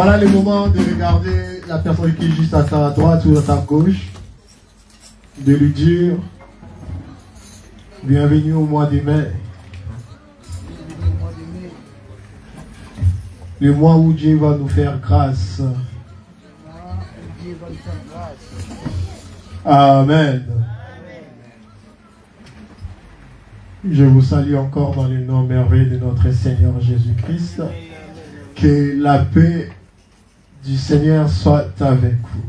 Voilà le moment de regarder la personne qui est juste à ta droite ou à ta gauche, de lui dire bienvenue au mois de mai. Le mois où Dieu va nous faire grâce. Amen. Je vous salue encore dans le nom merveilleux de notre Seigneur Jésus-Christ. Que la paix du Seigneur soit avec vous.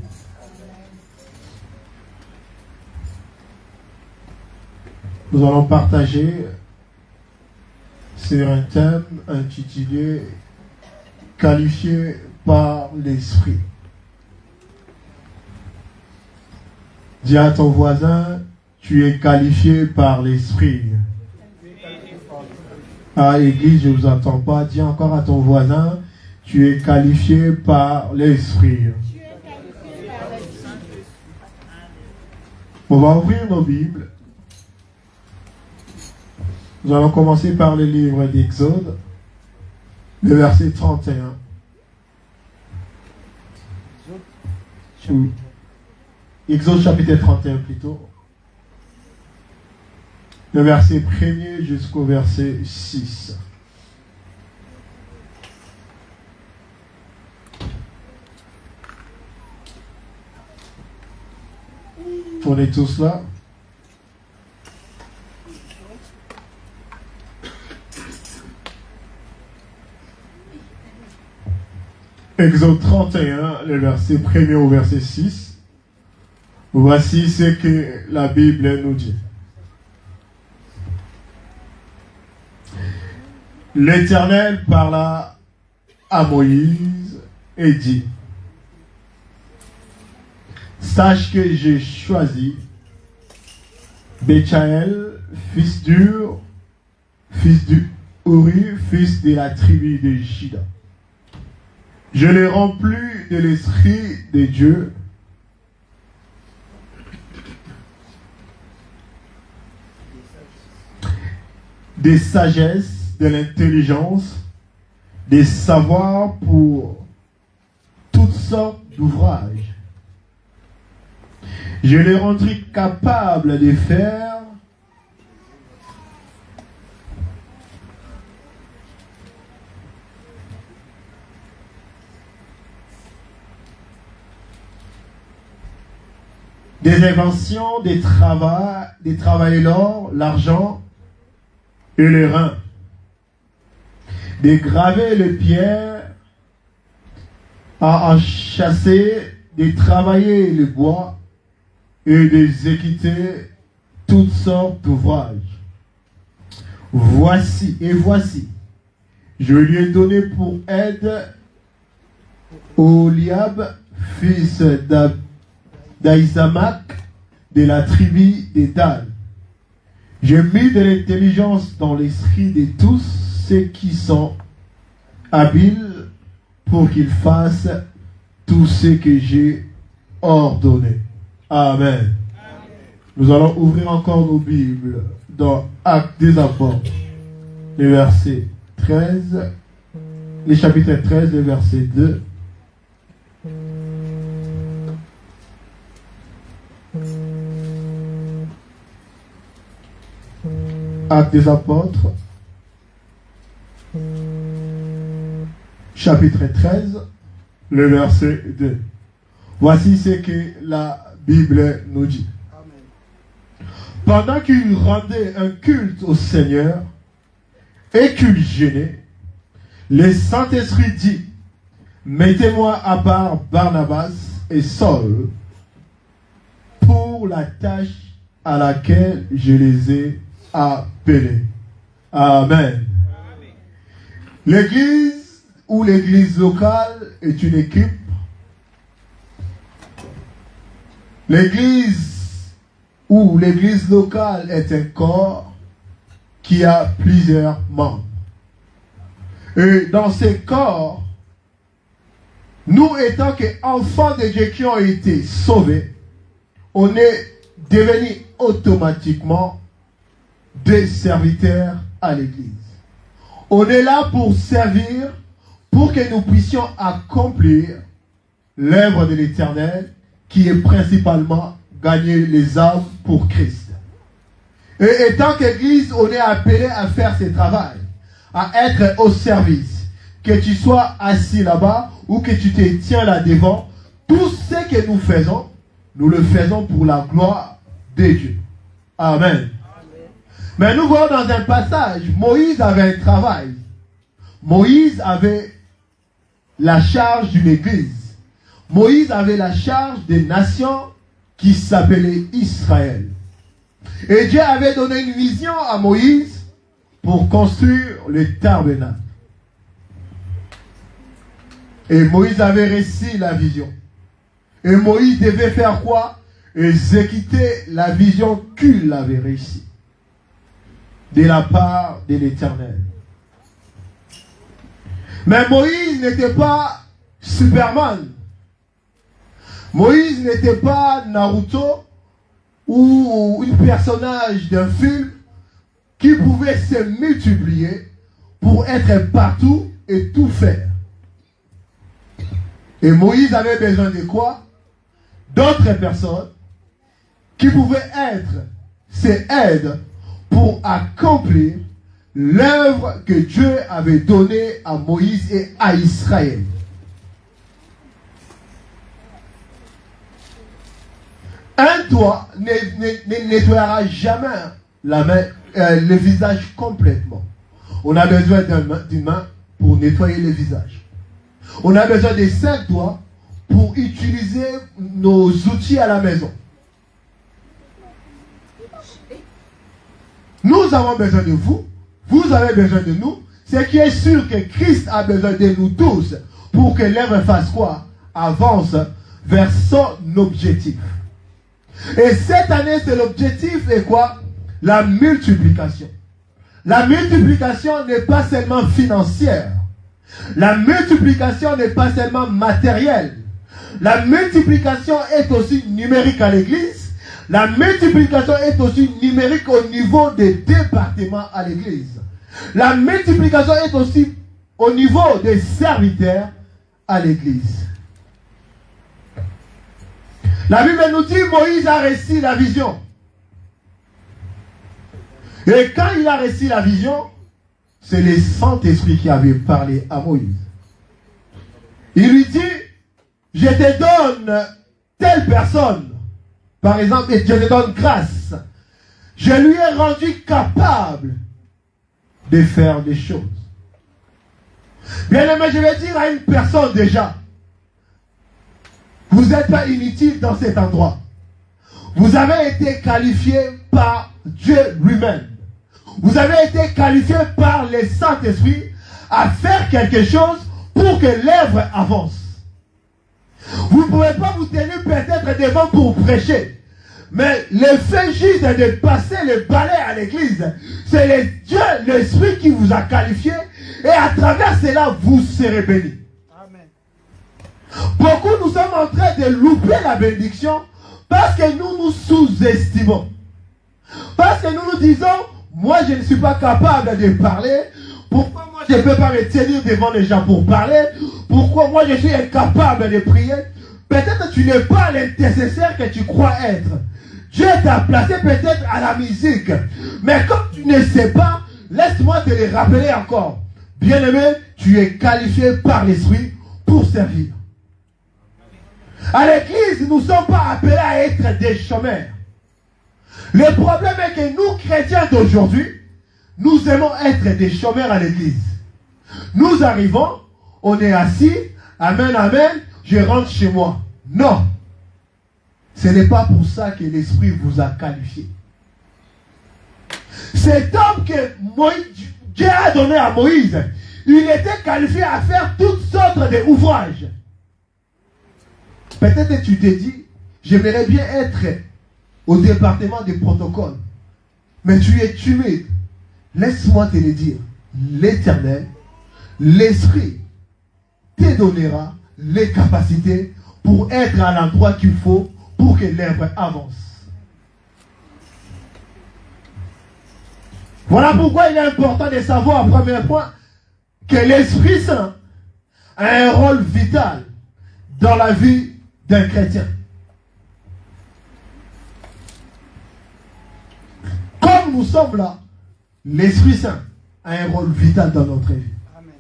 Nous allons partager sur un thème intitulé « Qualifié par l'Esprit ». Dis à ton voisin, tu es qualifié par l'Esprit. À l'église, je ne vous entends pas. Dis encore à ton voisin, tu es qualifié par l'Esprit. On va ouvrir nos Bibles. Nous allons commencer par le livre d'Exode, le verset 31. Exode chapitre 31 plutôt. Le verset 1er jusqu'au verset 6. On est tous là? Exode 31, le verset 1er au verset 6. Voici ce que la Bible nous dit. L'Éternel parla à Moïse et dit: sache que j'ai choisi Béchaël, fils d'Ur, fils d'Uri, fils de la tribu de Juda. Je l'ai rempli de l'Esprit de Dieu, des sagesses, de l'intelligence, des savoirs pour toutes sortes d'ouvrages. Je les rendrai capables de faire des inventions, des travailler l'or, l'argent et les reins, de graver les pierres, à en chasser, de travailler le bois et d'exécuter toutes sortes d'ouvrages. Voici, je lui ai donné pour aide Oliab, fils d'Aïsamak, de la tribu de Dan. J'ai mis de l'intelligence dans l'esprit de tous ceux qui sont habiles pour qu'ils fassent tout ce que j'ai ordonné. Amen. Nous allons ouvrir encore nos Bibles dans Actes des Apôtres, le verset 13, le chapitre 13, le verset 2. Actes des Apôtres, chapitre 13, le verset 2. Voici ce que la Bible nous dit. Pendant qu'il rendait un culte au Seigneur et qu'il jeûnait, le Saint-Esprit dit: mettez-moi à part Barnabas et Saul pour la tâche à laquelle je les ai appelés. Amen. L'église ou l'église locale est une équipe. L'église ou l'église locale est un corps qui a plusieurs membres. Et dans ces corps, nous étant qu'enfants de Dieu qui ont été sauvés, on est devenus automatiquement des serviteurs à l'église. On est là pour servir, pour que nous puissions accomplir l'œuvre de l'Éternel, qui est principalement gagner les âmes pour Christ. Et étant qu'Église, on est appelé à faire ce travail, à être au service. Que tu sois assis là-bas ou que tu te tiens là devant, tout ce que nous faisons, nous le faisons pour la gloire de Dieu. Amen. Mais nous voyons dans un passage, Moïse avait un travail. Moïse avait la charge d'une église. Moïse avait la charge des nations qui s'appelaient Israël. Et Dieu avait donné une vision à Moïse pour construire le tabernacle. Et Moïse avait reçu la vision. Et Moïse devait faire quoi? Exécuter la vision qu'il avait réussi de la part de l'Éternel. Mais Moïse n'était pas Superman. Moïse n'était pas Naruto ou un personnage d'un film qui pouvait se multiplier pour être partout et tout faire. Et Moïse avait besoin de quoi? D'autres personnes qui pouvaient être ses aides pour accomplir l'œuvre que Dieu avait donnée à Moïse et à Israël. Un doigt ne nettoiera jamais le visage complètement. On a besoin d'une main pour nettoyer le visage. On a besoin de 5 doigts pour utiliser nos outils à la maison. Nous avons besoin de vous. Vous avez besoin de nous. Ce qui est sûr que Christ a besoin de nous tous pour que l'œuvre fasse quoi? Avance vers son objectif. Et cette année, c'est l'objectif est quoi? La multiplication. La multiplication n'est pas seulement financière. La multiplication n'est pas seulement matérielle. La multiplication est aussi numérique à l'église. La multiplication est aussi numérique au niveau des départements à l'église. La multiplication est aussi au niveau des serviteurs à l'église. La Bible nous dit Moïse a reçu la vision. Et quand il a reçu la vision, c'est le Saint-Esprit qui avait parlé à Moïse. Il lui dit, je te donne telle personne. Par exemple, et je te donne grâce. Je lui ai rendu capable de faire des choses. Bien aimé, je vais dire à une personne déjà, vous n'êtes pas inutile dans cet endroit. Vous avez été qualifié par Dieu lui-même. Vous avez été qualifié par le Saint-Esprit à faire quelque chose pour que l'œuvre avance. Vous ne pouvez pas vous tenir peut-être devant pour prêcher. Mais le fait juste de passer le balai à l'église, c'est le Dieu, l'Esprit qui vous a qualifié. Et à travers cela, vous serez bénis. Amen. Beaucoup nous sommes en train de louper la bénédiction parce que nous nous sous-estimons. Parce que nous nous disons, moi je ne suis pas capable de parler. Pourquoi moi je ne peux pas me tenir devant les gens pour parler? Pourquoi moi je suis incapable de prier? Peut-être que tu n'es pas l'intercesseur que tu crois être. Dieu t'a placé peut-être à la musique. Mais comme tu ne sais pas, laisse-moi te le rappeler encore. Bien-aimé, tu es qualifié par l'Esprit pour servir. À l'église, nous ne sommes pas appelés à être des chômeurs. Le problème est que nous, chrétiens d'aujourd'hui, nous aimons être des chômeurs à l'église. Nous arrivons, on est assis, amen, amen, je rentre chez moi. Non. Ce n'est pas pour ça que l'Esprit vous a qualifié. Cet homme que Dieu a donné à Moïse, il était qualifié à faire toutes sortes d'ouvrages. Peut-être que tu t'es dit, j'aimerais bien être au département des protocoles. Mais tu es timide. Laisse-moi te le dire. L'Éternel, l'Esprit, te donnera les capacités pour être à l'endroit qu'il faut pour que l'œuvre avance. Voilà pourquoi il est important de savoir, premier point, que l'Esprit Saint a un rôle vital dans la vie d'un chrétien. Comme nous sommes là, l'Esprit Saint a un rôle vital dans notre vie. Amen.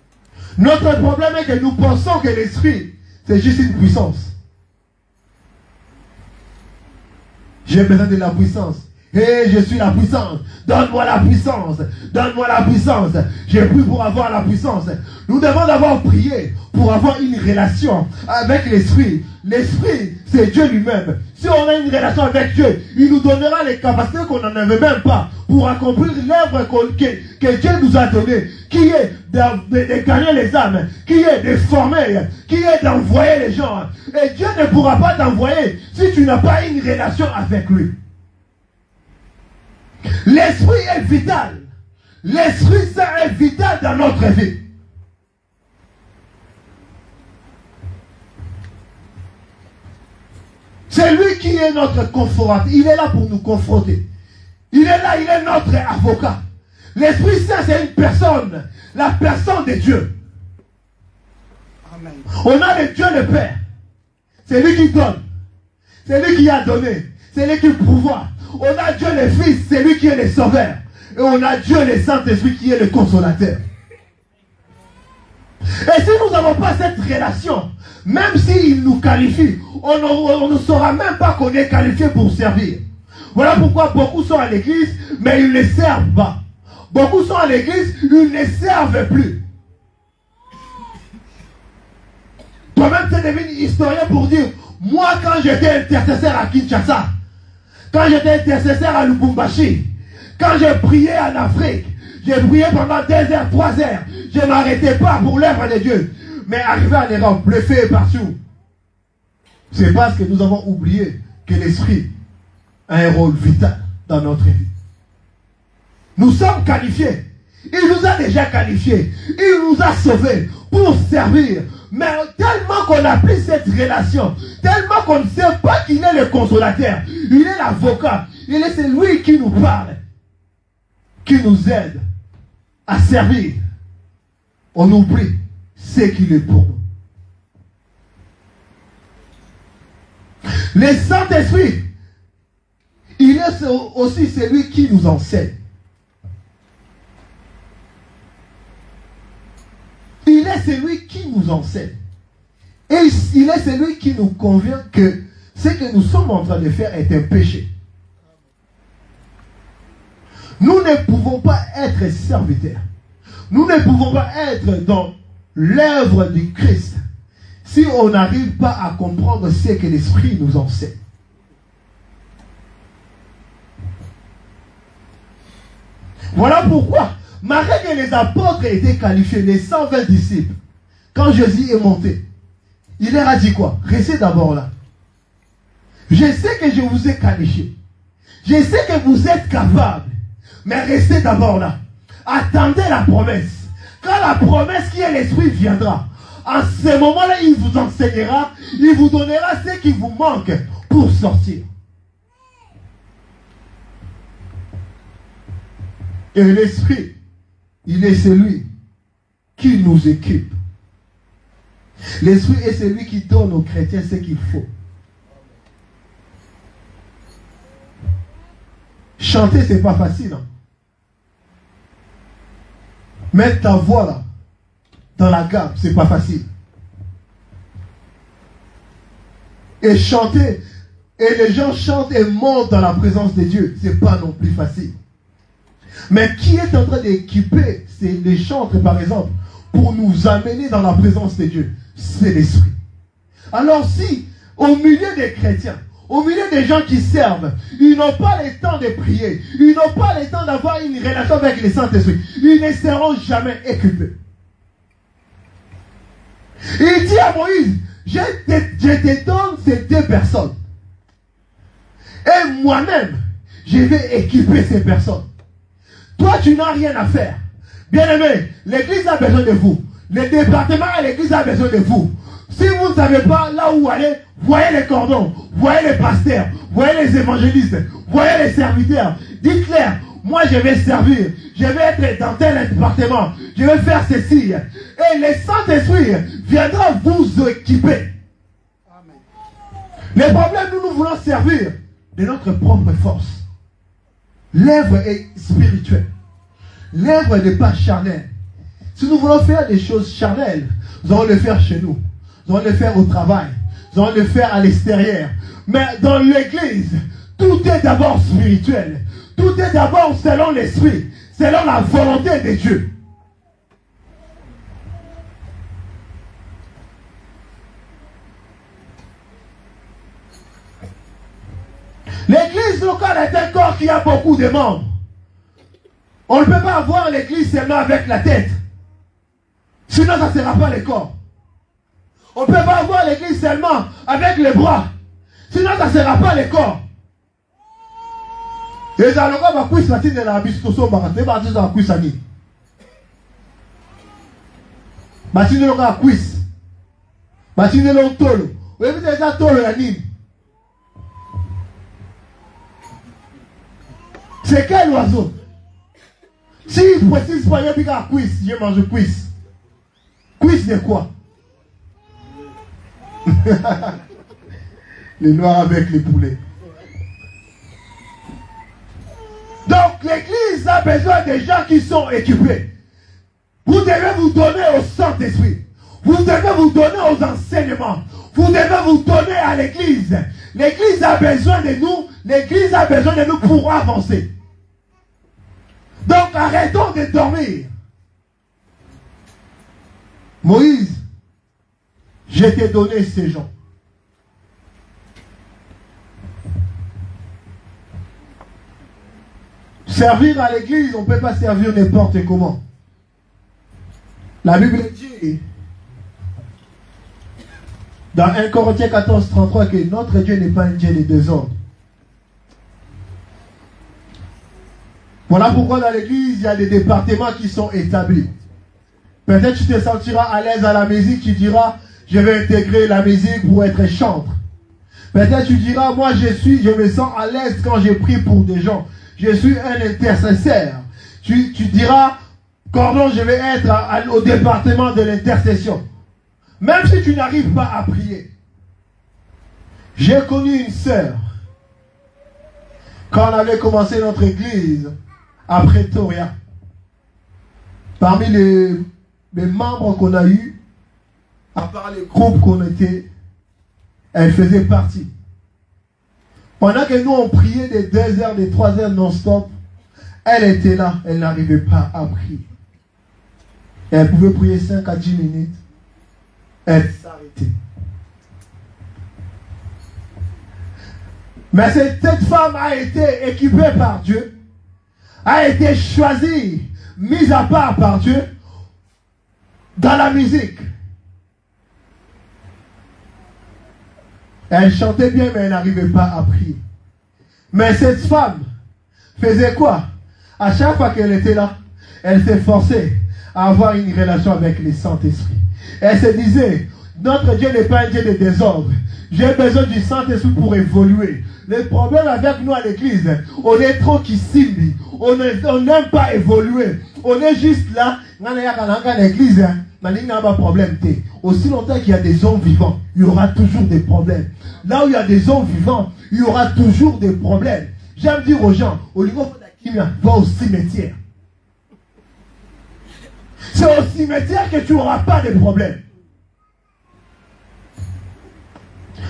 Notre problème est que nous pensons que l'Esprit, c'est juste une puissance. J'ai besoin de la puissance. Et je suis la puissance. Donne-moi la puissance. Donne-moi la puissance. J'ai pris pour avoir la puissance. Nous devons d'abord prier pour avoir une relation avec l'Esprit. L'Esprit, c'est Dieu lui-même. Si on a une relation avec Dieu, il nous donnera les capacités qu'on n'en avait même pas pour accomplir l'œuvre que Dieu nous a donnée, qui est de gagner les âmes, qui est de former, qui est d'envoyer les gens. Et Dieu ne pourra pas t'envoyer si tu n'as pas une relation avec lui. L'Esprit est vital. L'Esprit Saint est vital dans notre vie. C'est lui qui est notre confortateur. Il est là pour nous confronter. Il est là, il est notre avocat. L'Esprit Saint, c'est une personne. La personne de Dieu. Amen. On a le Dieu le Père. C'est lui qui donne. C'est lui qui a donné. C'est lui qui pourvoit. On a Dieu le Fils, c'est lui qui est le Sauveur. Et on a Dieu le Saint-Esprit qui est le Consolateur. Et si nous n'avons pas cette relation, même s'il nous qualifie, on ne saura même pas qu'on est qualifié pour servir. Voilà pourquoi beaucoup sont à l'église, mais ils ne servent pas. Beaucoup sont à l'église, ils ne servent plus. Toi-même, tu es devenu historien pour dire, moi quand j'étais intercesseur à Kinshasa, quand j'étais intercesseur à Lubumbashi, quand j'ai prié en Afrique, j'ai prié pendant 2 heures, 3 heures. Je ne m'arrêtais pas pour l'œuvre de Dieu. Mais arrivé en Europe, le feu est partout. C'est parce que nous avons oublié que l'Esprit a un rôle vital dans notre vie. Nous sommes qualifiés. Il nous a déjà qualifiés. Il nous a sauvés pour servir. Mais tellement qu'on a pris cette relation, tellement qu'on ne sait pas qu'il est le consolateur, il est l'avocat, il est celui qui nous parle, qui nous aide à servir. On oublie ce qu'il est pour nous. Le Saint-Esprit, il est aussi celui qui nous enseigne. Il est celui qui nous enseigne. Et il est celui qui nous convient que ce que nous sommes en train de faire est un péché. Nous ne pouvons pas être serviteurs. Nous ne pouvons pas être dans l'œuvre du Christ si on n'arrive pas à comprendre ce que l'Esprit nous enseigne. Voilà pourquoi, malgré que les apôtres étaient qualifiés, les 120 disciples, quand Jésus est monté, il leur a dit quoi? Restez d'abord là. Je sais que je vous ai qualifié. Je sais que vous êtes capables. Mais restez d'abord là. Attendez la promesse. Quand la promesse qui est l'Esprit viendra, en ce moment-là, il vous enseignera, il vous donnera ce qui vous manque pour sortir. Et l'Esprit, il est celui qui nous équipe. L'Esprit est celui qui donne aux chrétiens ce qu'il faut. Chanter, c'est pas facile. Hein? Mettre ta voix là, dans la gamme, c'est pas facile. Et chanter, et les gens chantent et montent dans la présence de Dieu, c'est pas non plus facile. Mais qui est en train d'équiper les chantres, par exemple, pour nous amener dans la présence de Dieu? C'est l'Esprit. Alors si, au milieu des chrétiens, au milieu des gens qui servent, ils n'ont pas le temps de prier, ils n'ont pas le temps d'avoir une relation avec le Saint-Esprit, ils ne seront jamais équipés. Il dit à Moïse, je te donne ces 2 personnes. Et moi-même, je vais équiper ces personnes. Toi, tu n'as rien à faire. Bien-aimé, l'église a besoin de vous. Le département à l'église a besoin de vous. Si vous ne savez pas là où aller, voyez les cordons, voyez les pasteurs, voyez les évangélistes, voyez les serviteurs. Dites-leur, moi je vais servir, je vais être dans tel département, je vais faire ceci. Et le Saint-Esprit viendra vous équiper. Les problèmes, nous voulons servir de notre propre force. L'œuvre est spirituelle. L'œuvre n'est pas charnelle. Si nous voulons faire des choses charnelles, nous allons le faire chez nous. Nous allons le faire au travail. Nous allons le faire à l'extérieur. Mais dans l'église, tout est d'abord spirituel. Tout est d'abord selon l'esprit, selon la volonté de Dieu. L'église locale est un corps qui a beaucoup de membres. On ne peut pas avoir l'église seulement avec la tête. Sinon, ça ne sera pas le corps. On ne peut pas avoir l'église seulement avec les bras. Sinon, ça ne sera pas le corps. Et ça, le corps va couper la tête de la bistoso, va couper la tête de la cuissani. Batine le corps cuisse. Batine le tolo. Vous avez déjà tolo la nime. C'est quel oiseau? Si il précise pas, il y a un cuisse, je mange cuisse. Cuisse de quoi? Les noirs avec les poulets. Donc l'église a besoin de gens qui sont équipés. Vous devez vous donner au Saint-Esprit. Vous devez vous donner aux enseignements. Vous devez vous donner à l'église. L'église a besoin de nous. L'église a besoin de nous pour avancer. Donc arrêtons de dormir. Moïse, je t'ai donné ces gens. Servir à l'église, on ne peut pas servir n'importe comment. La Bible dit dans 1 Corinthiens 14, 33 que notre Dieu n'est pas un Dieu de désordre. Voilà pourquoi dans l'église, il y a des départements qui sont établis. Peut-être tu te sentiras à l'aise à la musique, tu diras, je vais intégrer la musique pour être chantre. Peut-être tu diras, moi je me sens à l'aise quand je prie pour des gens. Je suis un intercesseur. Tu diras, Cordon, je vais être au département de l'intercession. Même si tu n'arrives pas à prier. J'ai connu une sœur. Quand on avait commencé notre église, à Pretoria, parmi les membres qu'on a eus, à part les groupes qu'on était, elle faisait partie. Pendant que nous on priait des 2 heures, des 3 heures non-stop, elle était là, elle n'arrivait pas à prier. Elle pouvait prier 5 à 10 minutes. Elle s'arrêtait. Mais cette femme a été équipée par Dieu, a été choisie, mise à part par Dieu dans la musique. Elle chantait bien, mais elle n'arrivait pas à prier. Mais cette femme faisait quoi? À chaque fois qu'elle était là, elle s'efforçait à avoir une relation avec le Saint-Esprit. Elle se disait, notre Dieu n'est pas un Dieu de désordre. J'ai besoin du Saint-Esprit pour évoluer. Le problème avec nous à l'église, on est trop kissimbi. On n'aime pas évoluer. On est juste là. L'église, il n'y a pas de problème. Aussi longtemps qu'il y a des hommes vivants, il y aura toujours des problèmes. Là où il y a des hommes vivants, il y aura toujours des problèmes. J'aime dire aux gens, au niveau de la va au cimetière. C'est au cimetière que tu n'auras pas de problème.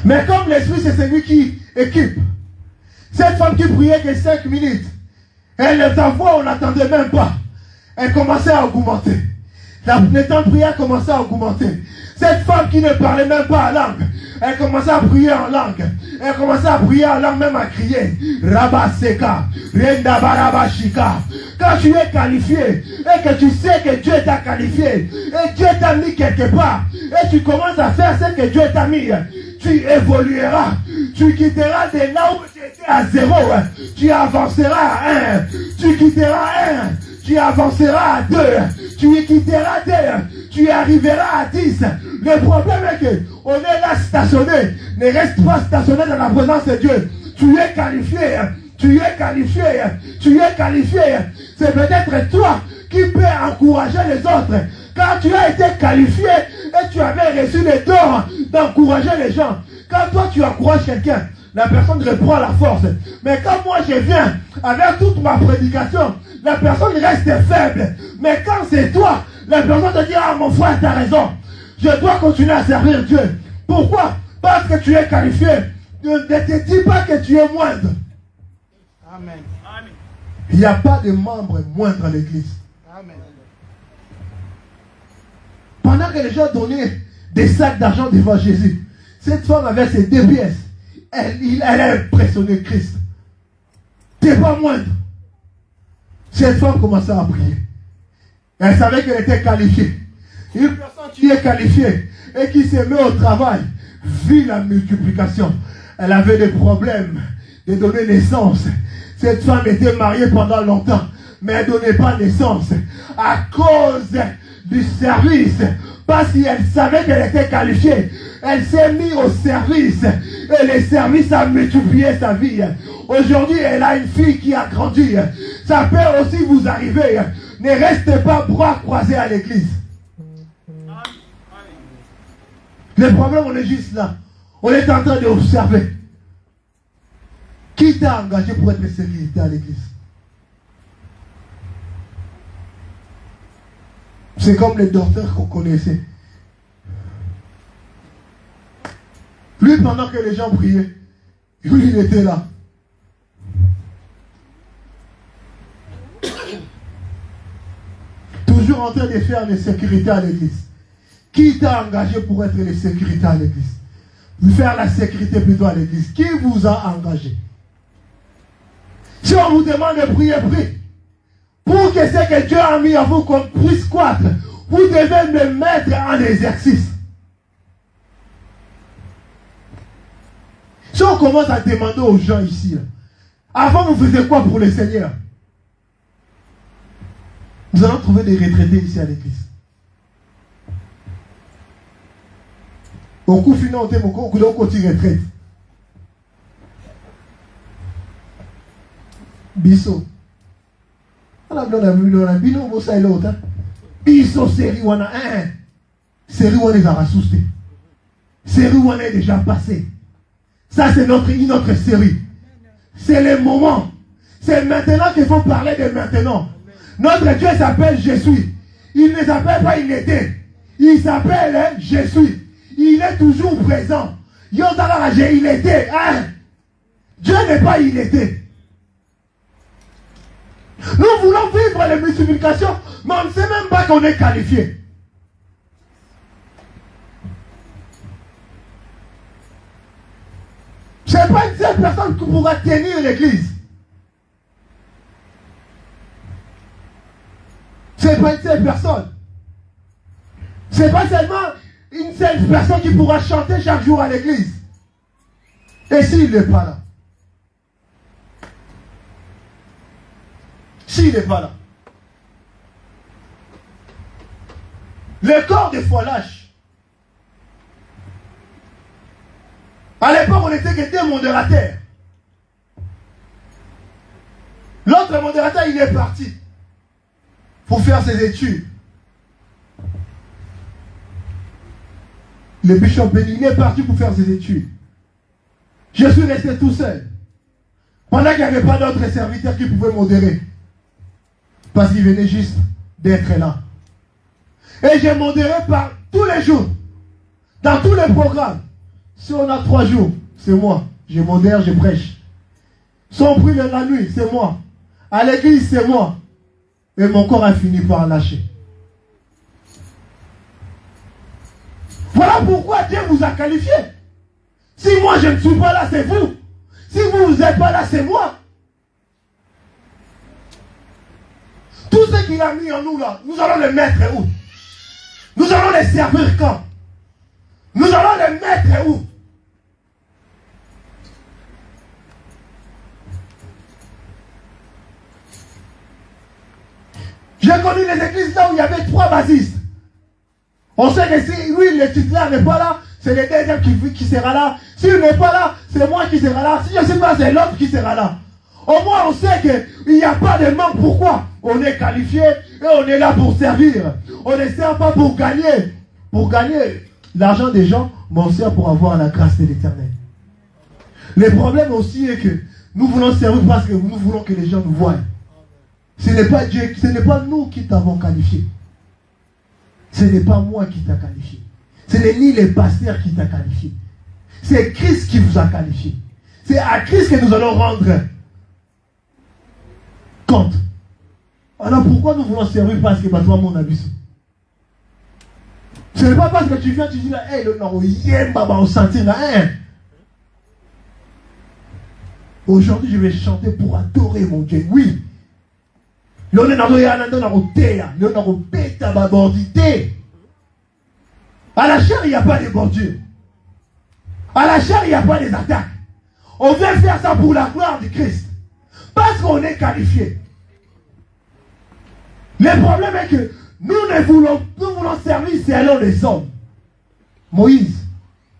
Mais comme l'esprit, c'est celui qui équipe. Cette femme qui priait que 5 minutes, sa voix, on n'attendait même pas. Elle commençait à augmenter. Le temps de prière commençait à augmenter. Cette femme qui ne parlait même pas en langue, elle commençait à prier en langue. Elle commençait à prier en langue, même à crier. Rabaseka, Renda Barabashika. Quand tu es qualifié, et que tu sais que Dieu t'a qualifié, et Dieu t'a mis quelque part, et tu commences à faire ce que Dieu t'a mis, tu évolueras. Tu quitteras de là où tu étais à 0. Tu avanceras à 1. Tu quitteras 1. Tu avanceras à 2. Tu quitteras 2. Tu arriveras à 10. Le problème est que on est là stationné. Ne reste pas stationné dans la présence de Dieu. Tu es qualifié. tu es qualifié, c'est peut-être toi qui peux encourager les autres. Quand tu as été qualifié et tu avais reçu les dons d'encourager les gens, quand toi tu encourages quelqu'un, la personne reprend la force. Mais quand moi je viens avec toute ma prédication, la personne reste faible. Mais quand c'est toi, la personne te dit, ah mon frère, tu as raison. Je dois continuer à servir Dieu. Pourquoi? Parce que tu es qualifié. Ne te dis pas que tu es moindre. Amen. Il n'y a pas de membres moindres à l'église. Amen. Pendant que les gens donnaient des sacs d'argent devant Jésus, cette femme avec ses 2 pièces, elle a impressionné Christ. Tu n'es pas moindre. Cette femme commençait à prier. Elle savait qu'elle était qualifiée. Une personne qui est qualifiée et qui se met au travail vit la multiplication. Elle avait des problèmes de donner naissance. Cette femme était mariée pendant longtemps, mais elle ne donnait pas naissance à cause du service. Parce qu'elle savait qu'elle était qualifiée. Elle s'est mise au service et le service a multiplié sa vie. Aujourd'hui, elle a une fille qui a grandi. Ça peut aussi vous arriver. Ne restez pas bras croisés à l'église. Le problème, on est juste là. On est en train d'observer. Qui t'a engagé pour être sécurité à l'église? C'est comme les docteurs qu'on connaissait. Lui, pendant que les gens priaient, lui, il était là. Toujours en train de faire les sécurités à l'église. Qui t'a engagé pour être les sécurités à l'église? Faire la sécurité plutôt à l'église. Qui vous a engagé? Si on vous demande de prier, priez. Pour que ce que Dieu a mis en vous qu'on puisse croître, vous devez me mettre en exercice. Si on commence à demander aux gens ici, là, avant vous faisiez quoi pour le Seigneur? Nous allons trouver des retraités ici à l'église. Au coup final, on t'aime au coup de retraite. Bisso. On Bisso, série, on a un. Série, on les a rassoustés. Série, on est déjà passé. Ça, c'est notre série. C'est le moment. C'est maintenant qu'il faut parler de maintenant. Notre Dieu s'appelle Je suis. Il ne s'appelle pas Il était. Il s'appelle Je suis. Il est toujours présent. Il était. Hein? Dieu n'est pas il était. Nous voulons vivre les multiplications, mais on ne sait même pas qu'on est qualifié. Ce n'est pas une seule personne qui pourra tenir l'église. Ce n'est pas une seule personne. Ce n'est pas seulement une seule personne qui pourra chanter chaque jour à l'église. Et s'il n'est pas là? S'il n'est pas là? Le corps des fois lâche. À l'époque, on était que 2 modérateurs. L'autre modérateur, il est parti pour faire ses études. Le bishop Béni, il est parti pour faire ses études. Je suis resté tout seul. Pendant qu'il n'y avait pas d'autres serviteurs qui pouvaient modérer. Parce qu'il venait juste d'être là. Et j'ai modéré par tous les jours. Dans tous les programmes. Si on a 3 jours, c'est moi. Je modère, je prêche. Si on prie la nuit, c'est moi. À l'église, c'est moi. Et mon corps a fini par lâcher. Voilà pourquoi Dieu vous a qualifié. Si moi je ne suis pas là, c'est vous. Si vous n'êtes pas là, c'est moi. Tout ce qu'il a mis en nous là, nous allons les mettre où? Nous allons les servir quand? Nous allons les mettre où? J'ai connu les églises là où il y avait 3 basistes. On sait que si lui, le titulaire n'est pas là, c'est le deuxième qui sera là. S'il n'est pas là, c'est moi qui sera là. Si je ne sais pas, c'est l'autre qui sera là. Au moins, on sait qu'il n'y a pas de manque. Pourquoi? On est qualifié et on est là pour servir. On ne sert pas pour gagner. Pour gagner l'argent des gens, mais on sert pour avoir la grâce de l'Éternel. Le problème aussi est que nous voulons servir parce que nous voulons que les gens nous voient. Ce n'est pas Dieu, ce n'est pas nous qui t'avons qualifié. Ce n'est pas moi qui t'a qualifié. Ce n'est ni les pasteurs qui t'a qualifié. C'est Christ qui vous a qualifié. C'est à Christ que nous allons rendre compte. Alors pourquoi nous voulons servir parce que toi mon avis? Ce n'est pas parce que tu viens, tu dis là, hey, le nom, on sentit là, hein. Aujourd'hui, je vais chanter pour adorer mon Dieu. Oui. À la chair, il n'y a pas de bon Dieu. À la chair, il n'y a pas des attaques. On vient faire ça pour la gloire du Christ. Parce qu'on est qualifié. Le problème est que nous voulons servir selon les hommes. Moïse,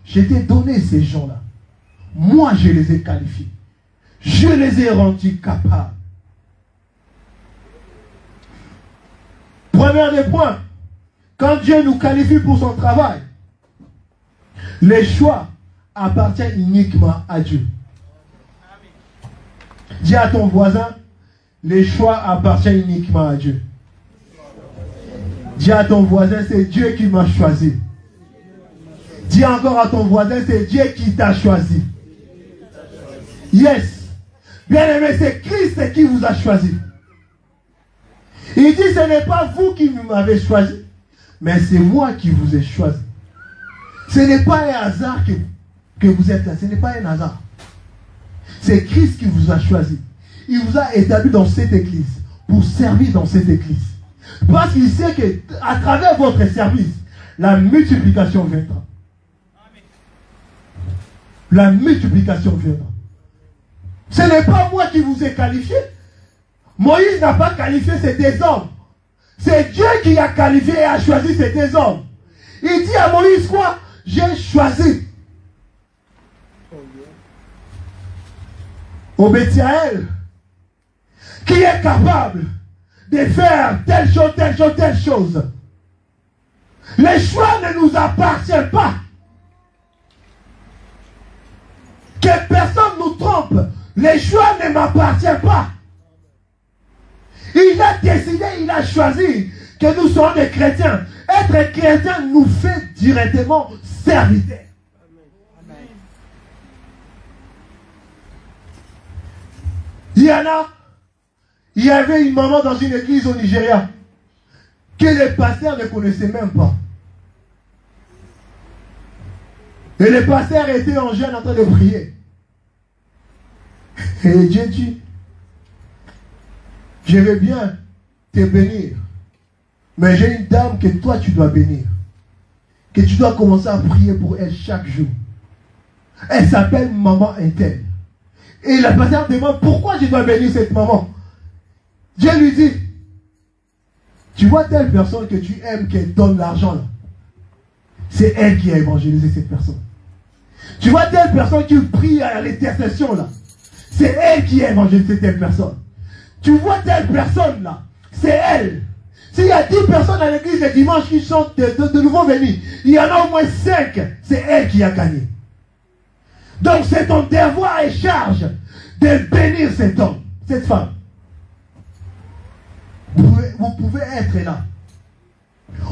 je t'ai donné ces gens-là. Moi, je les ai qualifiés. Je les ai rendus capables. Premier des points, quand Dieu nous qualifie pour son travail, les choix appartiennent uniquement à Dieu. Dis à ton voisin, les choix appartiennent uniquement à Dieu. Dis à ton voisin, c'est Dieu qui m'a choisi. Dis encore à ton voisin, c'est Dieu qui t'a choisi. Yes. Bien aimé, c'est Christ qui vous a choisi. Il dit, ce n'est pas vous qui m'avez choisi, mais c'est moi qui vous ai choisi. Ce n'est pas un hasard que vous êtes là. Ce n'est pas un hasard. C'est Christ qui vous a choisi. Il vous a établi dans cette église pour servir dans cette église. Parce qu'il sait qu'à travers votre service, la multiplication viendra. La multiplication viendra. Ce n'est pas moi qui vous ai qualifié. Moïse n'a pas qualifié ces deux hommes. C'est Dieu qui a qualifié et a choisi ces deux hommes. Il dit à Moïse quoi? J'ai choisi. Obétiaël, qui est capable de faire telle chose, telle chose, telle chose. Les choix ne nous appartiennent pas. Que personne nous trompe. Les choix ne m'appartiennent pas. Il a décidé, il a choisi que nous soyons des chrétiens. Être chrétien nous fait directement serviteurs. Il y avait une maman dans une église au Nigeria que les pasteurs ne connaissaient même pas. Et les pasteurs étaient en jeûne en train de prier. Et Dieu dit, je vais bien te bénir, mais j'ai une dame que toi tu dois bénir, que tu dois commencer à prier pour elle chaque jour. Elle s'appelle Maman Intel. Et la pasteur demande pourquoi je dois bénir cette maman. Dieu lui dit, tu vois telle personne que tu aimes, qu'elle donne l'argent là, c'est elle qui a évangélisé cette personne. Tu vois telle personne qui prie à l'intercession là, c'est elle qui a évangélisé telle personne. Tu vois telle personne là, c'est elle. S'il y a 10 personnes à l'église le dimanche qui sont de nouveau venues, il y en a au moins 5, c'est elle qui a gagné. Donc c'est ton devoir et charge de bénir cet homme, cette femme. Vous pouvez être là.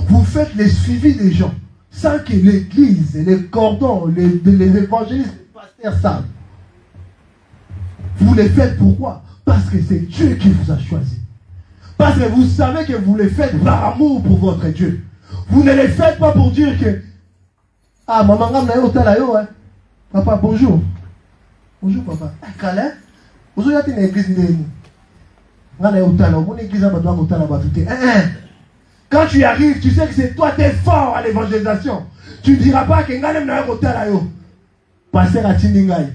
Vous faites les suivis des gens sans que l'église, les cordons, les évangélistes, les pasteurs savent. Vous les faites pourquoi? Parce que c'est Dieu qui vous a choisi. Parce que vous savez que vous les faites par amour pour votre Dieu. Vous ne les faites pas pour dire que ah, maman, hein. Papa, bonjour. Bonjour, papa. Calais, vous avez une église. Quand tu arrives, tu sais que c'est toi, tu es fort à l'évangélisation. Tu ne diras pas que Nganem na hotel ayo. Pasteur à Tindingai.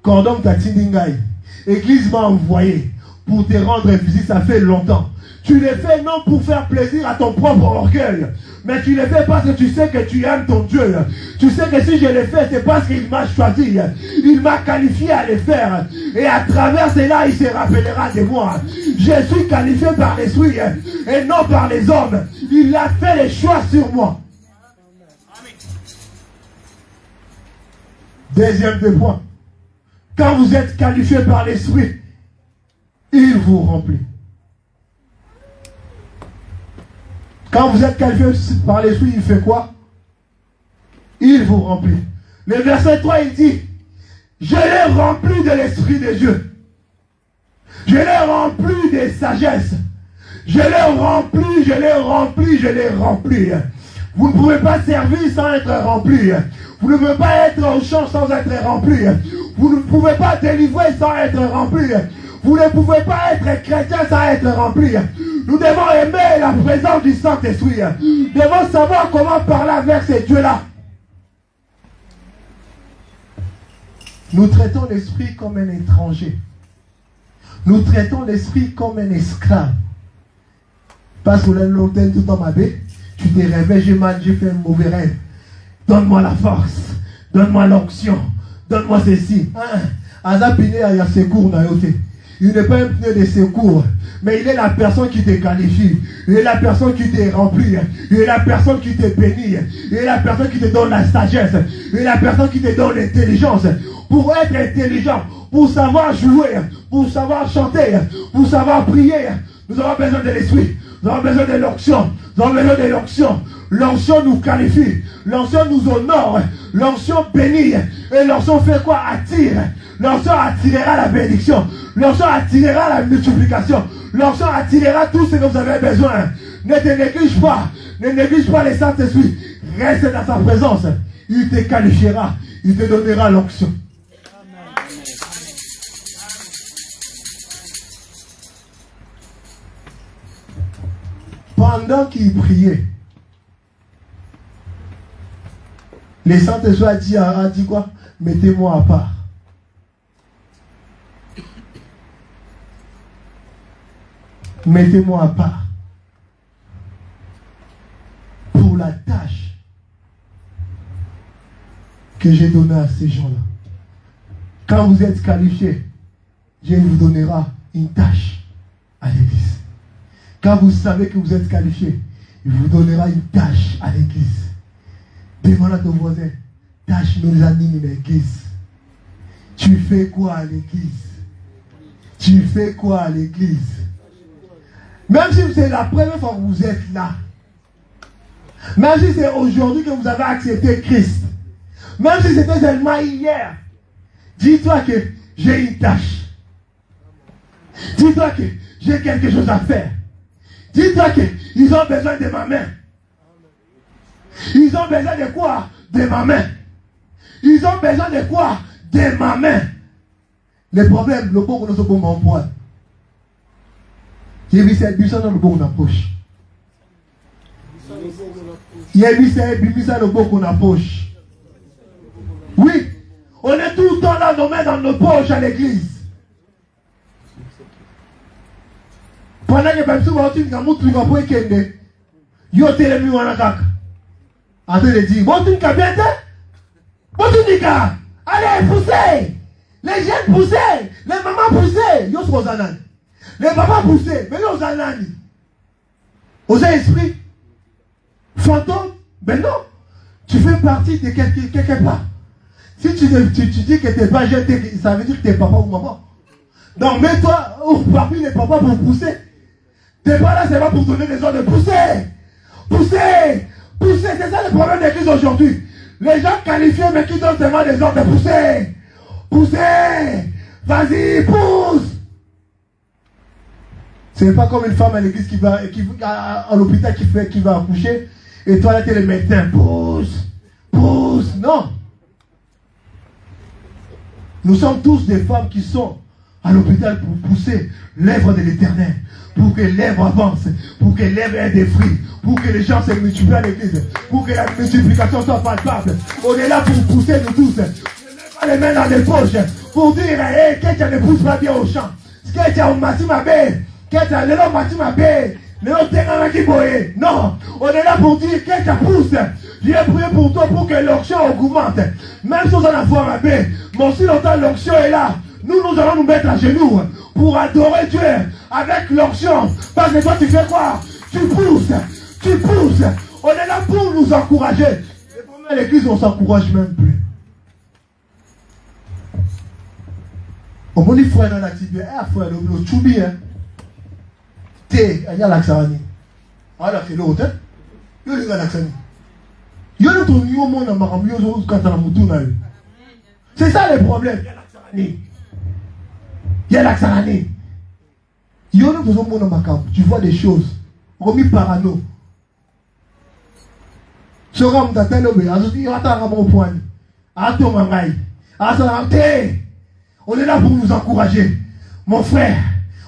Cordon à Tindingai. Église m'a envoyé pour te rendre visible, ça fait longtemps. Tu les fais non pour faire plaisir à ton propre orgueil, mais tu les fais parce que tu sais que tu aimes ton Dieu. Tu sais que si je les fais, c'est parce qu'il m'a choisi. Il m'a qualifié à les faire. Et à travers cela, il se rappellera de moi. Je suis qualifié par l'Esprit et non par les hommes. Il a fait les choix sur moi. Deuxième point. Quand vous êtes qualifié par l'Esprit, il vous remplit. Quand vous êtes qualifié par l'Esprit, il fait quoi? Il vous remplit. Le verset 3, il dit, je l'ai rempli de l'Esprit de Dieu. Je l'ai rempli de sagesse. Je l'ai rempli, je l'ai rempli, je l'ai rempli. Vous ne pouvez pas servir sans être rempli. Vous ne pouvez pas être au champ sans être rempli. Vous ne pouvez pas délivrer sans être rempli. Vous ne pouvez pas être chrétien sans être rempli. Nous devons aimer la présence du Saint-Esprit. Nous devons savoir comment parler avec ces dieux-là. Nous traitons l'esprit comme un étranger. Nous traitons l'esprit comme un esclave. Parce que longtemps tout dans ma baie, tu te réveilles, j'ai mal, j'ai fait un mauvais rêve. Donne-moi la force. Donne-moi l'onction. Donne-moi ceci. Azapine a secours na yote. Il n'est pas un pneu de secours, mais il est la personne qui te qualifie. Il est la personne qui te remplit. Il est la personne qui te bénit. Il est la personne qui te donne la sagesse. Il est la personne qui te donne l'intelligence. Pour être intelligent, pour savoir jouer, pour savoir chanter, pour savoir prier, nous avons besoin de l'esprit. Nous avons besoin de l'onction. Nous avons besoin de l'onction. L'onction nous qualifie. L'onction nous honore. L'onction bénit. Et l'onction fait quoi? Attire. L'onction attirera la bénédiction. L'onction attirera la multiplication. L'onction attirera tout ce que vous avez besoin. Ne te néglige pas. Ne néglige pas le Saint-Esprit. Reste dans sa présence. Il te qualifiera. Il te donnera l'onction. Pendant qu'il priait, le Saint-Esprit a dit quoi? Mettez-moi à part. Mettez-moi à part. Pour la tâche que j'ai donnée à ces gens-là. Quand vous êtes qualifiés, Dieu vous donnera une tâche à l'église. Quand vous savez que vous êtes qualifié, il vous donnera une tâche à l'église. Demande à ton voisin, tâche nos animes à l'église. Tu fais quoi à l'église? Tu fais quoi à l'église? Même si c'est la première fois que vous êtes là, même si c'est aujourd'hui que vous avez accepté Christ, même si c'était seulement hier, dis-toi que j'ai une tâche. Dis-toi que j'ai quelque chose à faire. Dis-toi qu'ils ont besoin de ma main. Ils ont besoin de quoi? De ma main. Ils ont besoin de quoi? De ma main. Le problème, le bon qu'on a ce bon emploi. J'ai vu cette buisson dans le bon qu'on approche. Il y a vu cette buisson dans le bon qu'on approche. Oui, on est tout le temps là, nos mains dans nos poches à l'église. Pendant que les souvent tu n'as pas de pour équilibrer, yo télé mi wana kaka. En train de dire, bon tu n'as bien été, bon tu n'as pas. Allez poussez, les jeunes poussez, les mamans poussez, yo sont zanani, les papas poussez, mais yo zanani. Aux esprits, fantôme, ben non, tu fais partie de quelque part. Si tu dis que tu n'es pas jeune, ça veut dire que tu es papa ou maman. Donc mets-toi parmi les papas pour pousser. Tu n'es pas là, c'est pas pour donner des ordres de pousser. Pousser. Pousser, c'est ça le problème de l'église aujourd'hui. Les gens qualifiés mais qui donnent seulement des ordres de pousser. Pousser. Vas-y, pousse. Ce n'est pas comme une femme à l'église qui va à l'hôpital qui va accoucher et toi là tu es le médecin. Pousse. Pousse. Non. Nous sommes tous des femmes qui sont à l'hôpital pour pousser l'œuvre de l'Éternel, pour que l'œuvre avance, pour que l'œuvre ait des fruits, pour que les gens se multiplient à l'église, pour que la multiplication soit palpable. On est là pour pousser nous tous. On ne met pas les mains dans les poches pour dire, hey, quelqu'un ne pousse pas bien au champ. Non, on est là pour dire que tu pousse. Je vais prier pour toi pour que l'onction augmente. Même si on a foi ma paix, mais si longtemps l'onction est là, nous allons nous mettre à genoux pour adorer Dieu avec l'onction. Parce que toi tu fais quoi? Tu pousses. On est là pour nous encourager. Et pendant l'église, on ne s'encourage même plus. On m'a dit frère dans la tibia, frère, le choubi, il y a l'accent. Alors c'est l'autre, il y a l'accent. Il y a l'autre monde quand on a mouton. C'est ça le problème. Il y a l'accent. Il y a l'autre monde, tu vois des choses. On mis parano. Ce rame d'attendre, on est là pour nous encourager. Mon frère,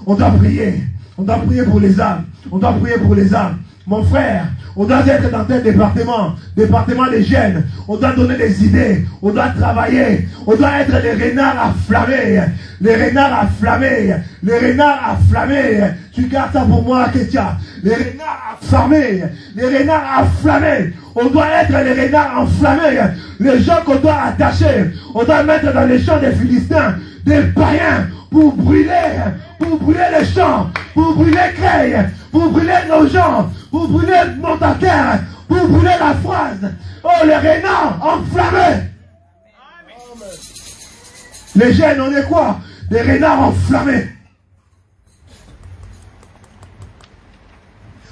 on doit prier. On doit prier pour les âmes. Mon frère, on doit être dans tel département des jeunes. On doit donner des idées. On doit travailler. On doit être les renards afflammés. Tu gardes ça pour moi, Ketia. Les renards afflammés. On doit être les renards enflammés. Les gens qu'on doit attacher. On doit mettre dans les champs des Philistins, des païens, pour brûler les champs, pour brûler Creil, pour brûler nos gens, pour brûler notre terre, pour brûler la phrase. Oh, les renards enflammés. Les jeunes, on est quoi? Des renards enflammés.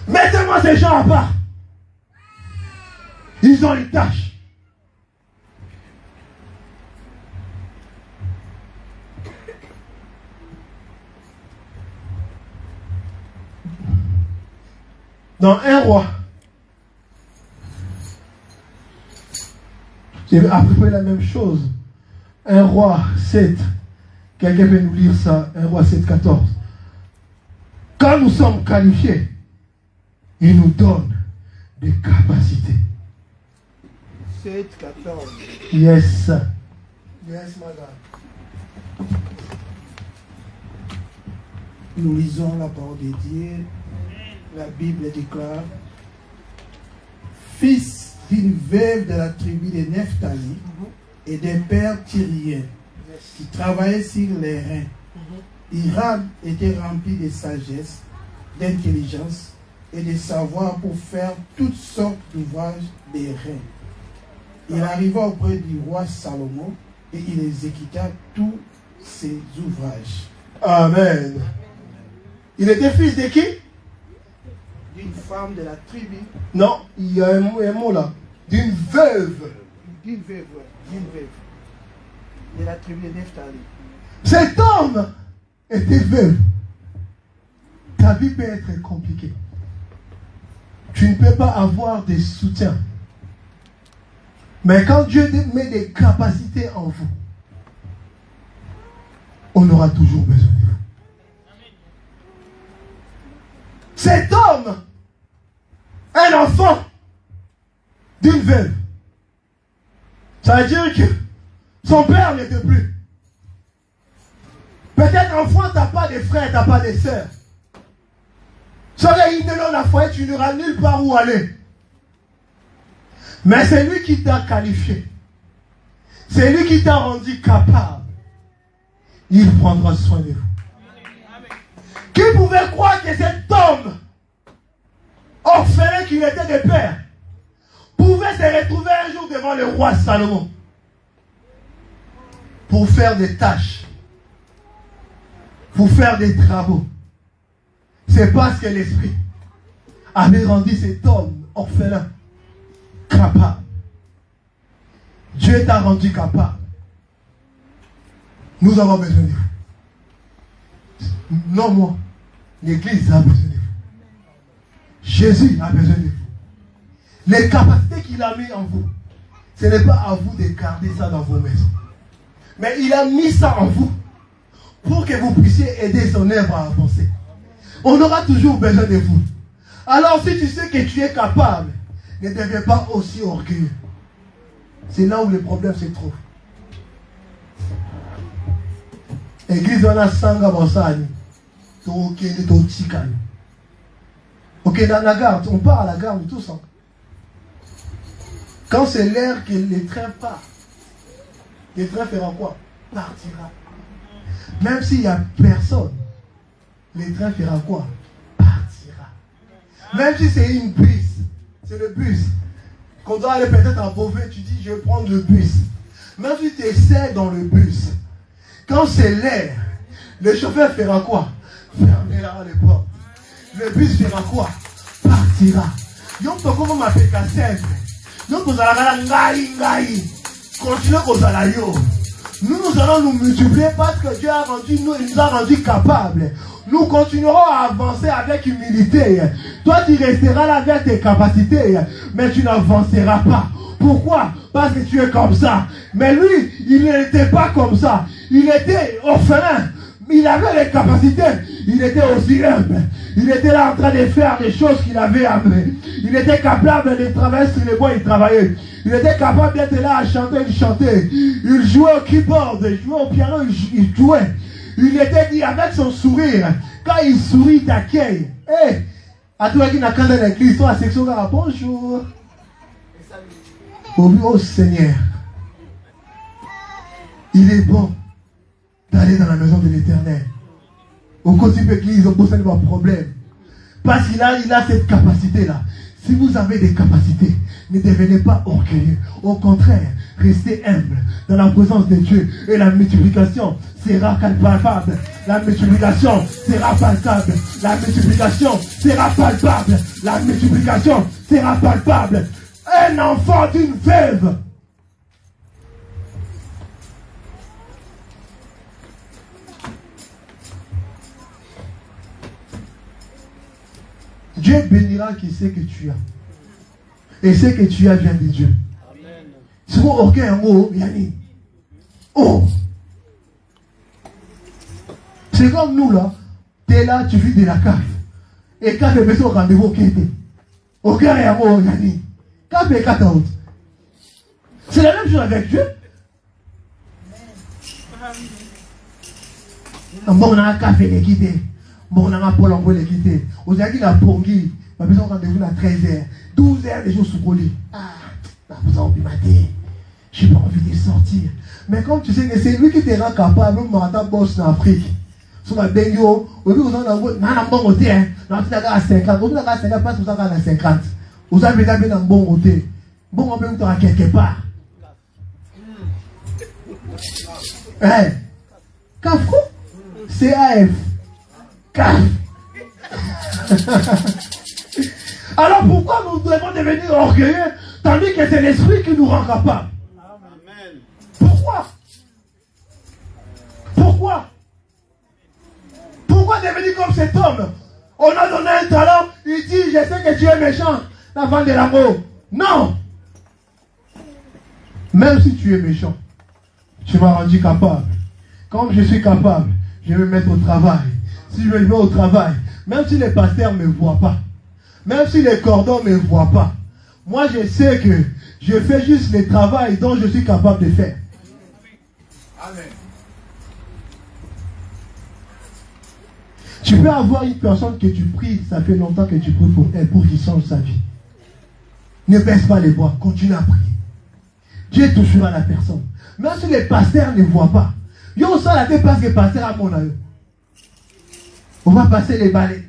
Mettez-moi ces gens à part. Ils ont une tâche. Dans un roi, c'est à peu près la même chose. Un roi 7, quelqu'un peut nous lire ça, un roi 7, 14. Quand nous sommes qualifiés, il nous donne des capacités. 7, 14. Yes. Yes, madame. Nous lisons la parole de Dieu. La Bible déclare: fils d'une veuve de la tribu de Nephtali et des pères tyriens qui travaillaient sur les reins. Hiram était rempli de sagesse, d'intelligence et de savoir pour faire toutes sortes d'ouvrages des reins. Il arriva auprès du roi Salomon et il exécuta tous ses ouvrages. Amen. Il était fils de qui? D'une femme de la tribu. Non, il y a un mot là. D'une veuve. D'une veuve. De la tribu de Nephtali. Cet homme était veuve. Ta vie peut être compliquée. Tu ne peux pas avoir des soutiens. Mais quand Dieu met des capacités en vous, on aura toujours besoin de vous. Cet homme, un enfant d'une veuve, ça veut dire que son père n'était plus. Peut-être enfant, tu n'as pas de frères, tu n'as pas de sœurs. Serait une la foi, tu n'auras nulle part où aller. Mais c'est lui qui t'a qualifié. C'est lui qui t'a rendu capable. Il prendra soin de vous. Qui pouvait croire que cet homme, orphelin qu'il était de père, pouvait se retrouver un jour devant le roi Salomon pour faire des tâches, pour faire des travaux? C'est parce que l'Esprit avait rendu cet homme orphelin capable. Dieu t'a rendu capable. Nous avons besoin de vous. Non, moi. L'Église a besoin de vous. Jésus a besoin de vous. Les capacités qu'il a mis en vous, ce n'est pas à vous de garder ça dans vos maisons. Mais il a mis ça en vous pour que vous puissiez aider son œuvre à avancer. On aura toujours besoin de vous. Alors si tu sais que tu es capable, ne deviens pas aussi orgueilleux. C'est là où le problème se trouve. Église, on a sanga bonsani. Ok, dans la gare, on part à la gare de tous. Hein. Quand c'est l'heure que les trains partent, les trains feront quoi? Partira. Même s'il n'y a personne, les trains feront quoi? Partira. Même si c'est une bus, c'est le bus. Quand on doit aller peut-être à Beauvais, tu dis je vais prendre le bus. Même si tu essaies dans le bus, quand c'est l'heure, le chauffeur fera quoi? Fermera les portes. Le bus fera quoi? Partira. Yon toko m'appelle cassette. Yon kozala ngai. Continuez kozala yo. Nous allons nous multiplier parce que Dieu il nous a rendu capables. Nous continuerons à avancer avec humilité. Toi, tu resteras là avec tes capacités, mais tu n'avanceras pas. Pourquoi? Parce que tu es comme ça. Mais lui, il n'était pas comme ça. Il était orphelin. Il avait les capacités. Il était aussi humble. Il était là en train de faire des choses qu'il avait amenées. Il était capable de travailler sur les bois, il travaillait. Il était capable d'être là à chanter, il chantait. Il jouait au keyboard, il jouait au piano, il jouait. Il était dit avec son sourire. Quand il sourit, il t'accueille. Hé, à toi qui n'a qu'un dans l'église, toi, la section, bonjour. Oh Seigneur, il est bon d'aller dans la maison de l'Éternel. Au côté de l'église, on pose pas de problème. Parce qu'il a cette capacité-là. Si vous avez des capacités, ne devenez pas orgueilleux. Au contraire, restez humble dans la présence de Dieu. Et la multiplication sera palpable. La multiplication sera palpable. La multiplication sera palpable. La multiplication sera palpable. Un enfant d'une veuve. Dieu bénira qui sait que tu as. Et ce que tu as vient de Dieu. C'est quoi orgueil en haut, Yanni? Oh! C'est comme nous là. Tu es là, tu vis de la cave. Et quand tu es au rendez-vous, qui était? Orgueil en haut, Yanni. C'est la même chose avec Dieu. Bon, on a un café de quitter. Bon, on a un pôle en de quitter. On a dit la pongi. On a besoin de rendez-vous à 13h. 12h, les jours sous colis. Ah, on a besoin de matin. Je n'ai pas envie de sortir. Mais comme tu sais que c'est lui qui te rend capable, même matin boss en Afrique. Sur la bengo, au lieu où on a un bon côté, on a à 50. On a à 50 parce qu'on a à 50. Vous avez bien un bon côté. Bon, en même temps, à quelque part. Hein? Kafko? CAF. CAF. Alors pourquoi nous devons devenir orgueilleux tandis que c'est l'esprit qui nous rend capables? Pourquoi? Pourquoi? Pourquoi devenir comme cet homme? On a donné un talent, il dit, je sais que tu es méchant, avant de l'amour. Non! Même si tu es méchant, tu m'as rendu capable. Comme je suis capable, je vais me mettre au travail. Si je me mets au travail, même si les pasteurs ne me voient pas, même si les cordons ne me voient pas, moi je sais que je fais juste le travail dont je suis capable de faire. Amen. Tu peux avoir une personne que tu pries, ça fait longtemps que tu pries pour elle, pour qu'il change sa vie. Ne baisse pas les bras, continue à prier. Dieu touchera la personne. Même si les pasteurs ne voient pas. Yo, ça la dépasse que pasteur à mon aïe. On va passer les balais.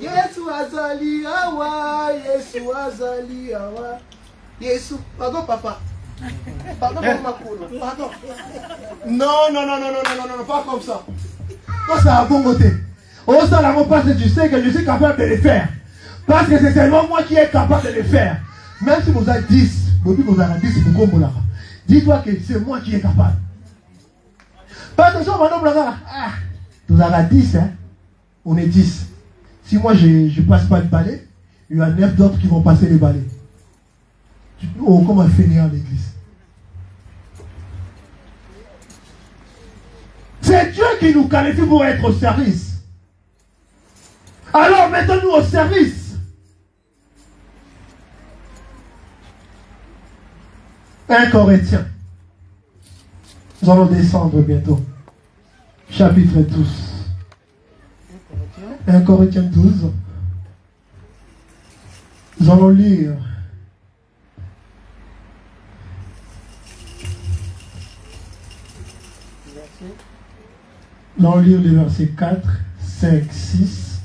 Yesu azali awa, Yesu azali awa. Yesu, pardon papa. Pardon maman Kono, pardon. Non, pas comme ça. Toi ça a bon côté. Oh ça là, parce que tu sais que je suis capable de le faire. Parce que c'est seulement moi qui est capable de le faire. Même si vous avez 10, vous avez 10, vous comprenez. Dis-toi que c'est moi qui est capable. Parce que ça, vous avez 10, hein. On est 10. Si moi je ne passe pas le balai, il y a 9 d'autres qui vont passer les balais. Oh, comment finir à l'église? C'est Dieu qui nous qualifie pour être au service. Alors mettons-nous au service. 1 Corinthiens, Nous allons descendre bientôt. Chapitre 12. 1 Corinthiens 12. Nous allons lire les versets 4, 5, 6.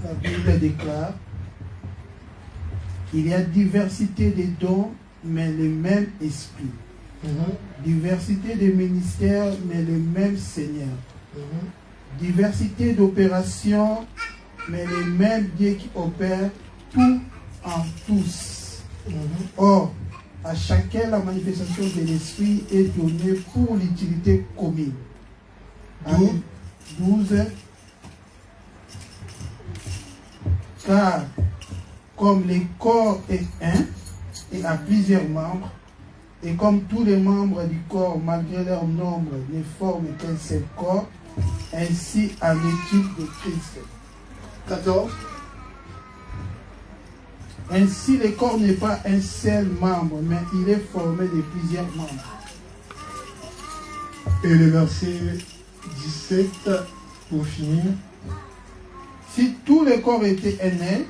La Bible déclare qu'il y a diversité des dons, mais le même esprit. Diversité des ministères, mais le même Seigneur. Diversité d'opérations, mais le même Dieu qui opère tout en tous. Or, à chacun la manifestation de l'esprit est donnée pour l'utilité commune. 12. Car comme le corps est un et a plusieurs membres, et comme tous les membres du corps, malgré leur nombre, ne forment qu'un seul corps, ainsi en est-il de Christ. 14. Ainsi, le corps n'est pas un seul membre, mais il est formé de plusieurs membres. Et le verset 17, pour finir. Si tout le corps était un œil,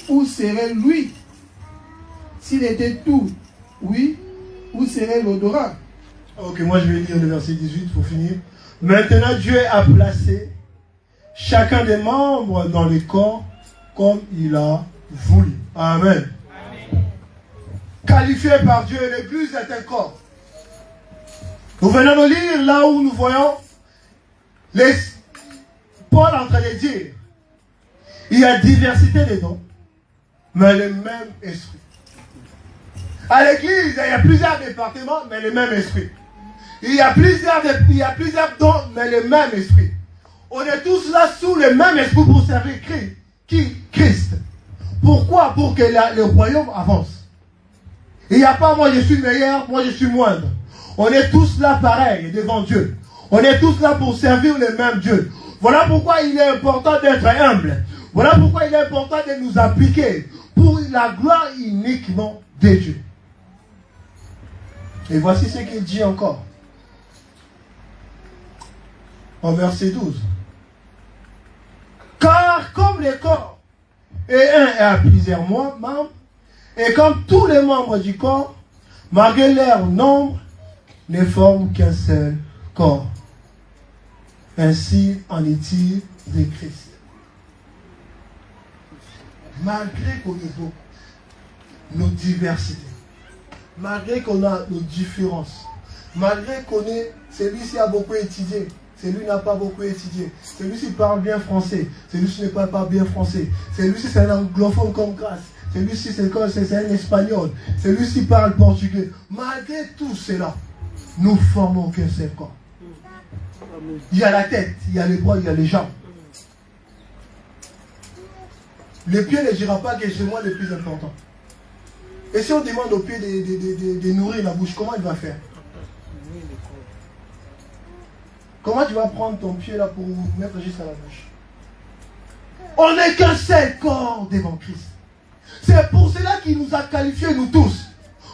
où serait lui? S'il était tout, oui, où serait l'odorat? Ok, moi je vais lire le verset 18 pour finir. Maintenant, Dieu a placé chacun des membres dans le corps comme il a voulu. Amen. Qualifié par Dieu, l'Église est un corps. Nous venons de lire là où nous voyons Paul en train de dire, il y a diversité des dons, mais le même esprit. À l'église, il y a plusieurs départements, mais le même esprit. Il y a plusieurs dons, mais le même esprit. On est tous là sous le même esprit pour servir Christ. Pourquoi? Pour que le royaume avance. Il n'y a pas moi je suis meilleur, moi je suis moindre. On est tous là pareil devant Dieu. On est tous là pour servir le même Dieu. Voilà pourquoi il est important d'être humble. Voilà pourquoi il est important de nous appliquer pour la gloire uniquement de Dieu. Et voici ce qu'il dit encore. En verset 12. Car comme le corps est un et a plusieurs membres, et comme tous les membres du corps, malgré leur nombre, ne forment qu'un seul corps. Ainsi en est-il de Christ. Malgré qu'on ait beaucoup, nos diversités, malgré qu'on a nos différences, malgré qu'on ait, celui-ci a beaucoup étudié, celui n'a pas beaucoup étudié, celui-ci parle bien français, celui-ci ne parle pas bien français, celui-ci c'est un anglophone comme Grâce, celui-ci c'est un espagnol, celui-ci parle portugais. Malgré tout cela, nous formons qu'un seul corps. Il y a la tête, il y a les bras, il y a les jambes. Le pied ne dira pas que c'est moi le plus important. Et si on demande au pied de nourrir la bouche, comment il va faire? Comment tu vas prendre ton pied là pour mettre juste à la bouche? On n'est qu'un seul corps devant Christ. C'est pour cela qu'il nous a qualifiés, nous tous,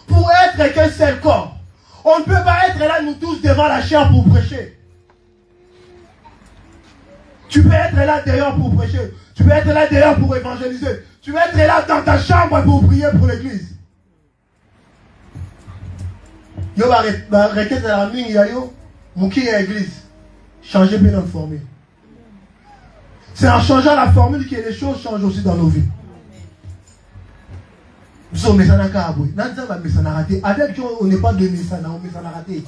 pour être qu'un seul corps. On ne peut pas être là, nous tous, devant la chair pour prêcher. Tu peux être là d'ailleurs pour prêcher. Tu peux être là d'ailleurs pour évangéliser. Tu peux être là dans ta chambre pour prier pour l'église. Yo va arrêter de la mine, yo, mouki à l'église. Changer bien notre formule. C'est en changeant la formule que les choses changent aussi dans nos vies. Avec Dieu, on n'est pas de Messana, on est raté.